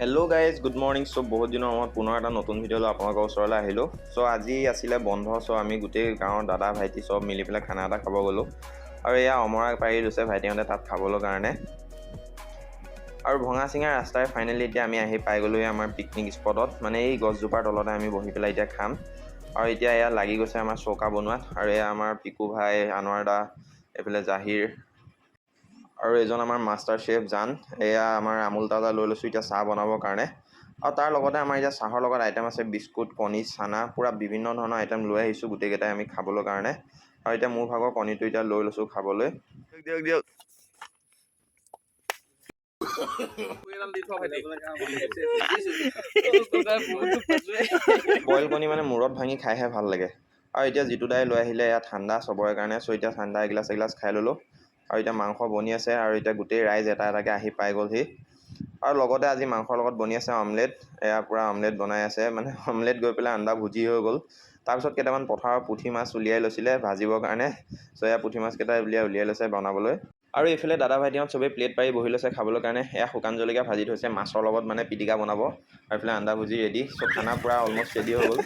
Hello' guys, good morning. So' বহুত দিনৰ মূৰত পুনৰ এটা নতুন ভিডিঅ' লৈ আপোনালোকৰ ওচৰলৈ আহিলোঁ। চ' আজি আছিলে বন্ধ। চ' আমি গোটেই গাঁৱৰ দাদা ভাইটি চব মিলি পেলাই খানা এটা খাব গ'লোঁ। আৰু এয়া অমৰা পাৰি লৈছে ভাইটিহঁতে তাত খাবলৈ কাৰণে। আৰু ভঙা চিঙা ৰাস্তাৰে ফাইনেলি এতিয়া আমি আহি পাই গ'লোঁহি আমাৰ পিকনিক স্পটত। মানে এই গছজোপাৰ তলতে আমি বহি পেলাই এতিয়া খাম। আৰু এতিয়া এয়া লাগি গৈছে আমাৰ চৌকা বনোৱাত। আৰু এয়া আমাৰ পিকু ভাই, আনোৱাৰ দা, এইফালে জাহিৰ আৰু এজন আমাৰ মাষ্টাৰ চেফ জান। এয়া আমাৰ আমুল তাজা লৈ লৈছোঁ এতিয়া চাহ বনাবৰ কাৰণে। আৰু তাৰ লগতে আমাৰ এতিয়া চাহৰ লগত আইটেম আছে বিস্কুট, কণী, চানা, পূৰা বিভিন্ন ধৰণৰ আইটেম লৈ আহিছোঁ গোটেইকেইটাই আমি খাবলৈ কাৰণে। আৰু এতিয়া মোৰ ভাগৰ কণীটো এতিয়া লৈ লৈছোঁ খাবলৈ। দিয়ক বইল কণী মানে মূৰত ভাঙি খাইহে ভাল লাগে। আৰু এতিয়া যিটো দাই লৈ আহিলে এয়া ঠাণ্ডা চবৰে কাৰণে। চ' এতিয়া ঠাণ্ডা এগিলাচ খাই ল'লোঁ। আৰু এতিয়া মাংস বনি আছে আৰু এতিয়া গোটেই ৰাইজ এটা এটাকৈ আহি পাই গ'লহি। আৰু লগতে আজি মাংসৰ লগত বনি আছে অমলেট। এয়া পূৰা অমলেট বনাই আছে, মানে অমলেট গৈ পেলাই আন্দা ভুজি হৈ গ'ল। তাৰপিছত কেইটামান পথাৰৰ পুঠি মাছ উলিয়াই লৈছিলে ভাজিবৰ কাৰণে। চ' এয়া পুঠি মাছকেইটা উলিয়াই লৈছে বনাবলৈ। আৰু এইফালে দাদা ভাইটিহঁত চবেই প্লেট পাৰি বহি লৈছে খাবলৈ কাৰণে। এয়া শুকান জলকীয়া ভাজি থৈছে মাছৰ লগত, মানে পিটিকা বনাব। আৰু এইফালে আন্দা ভুজি ৰেডি। চ' খানা পূৰা অলমষ্ট ৰেডি হৈ গ'ল।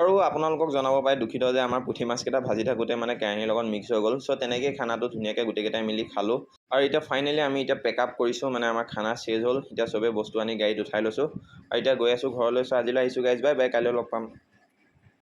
আৰু আপোনালোকক জনাব পাৰে দুখিত যে আমাৰ পুঠি মাছকেইটা ভাজি থাকোঁতে মানে কেৰাহীৰ লগত মিক্স হৈ গ'ল। চ' তেনেকৈ খানাটো ধুনীয়াকৈ গোটেইকেইটাই মিলি খালোঁ। আৰু এতিয়া ফাইনেলি আমি এতিয়া পেক আপ কৰিছোঁ, মানে আমাৰ খানা চেজ হ'ল। এতিয়া চবেই বস্তু আনি গাড়ীত উঠাই লৈছোঁ আৰু এতিয়া গৈ আছোঁ ঘৰলৈ। চ' আজিলৈ আহিছোঁ গাইজ, বাই বাই, কাইলৈ লগ পাম।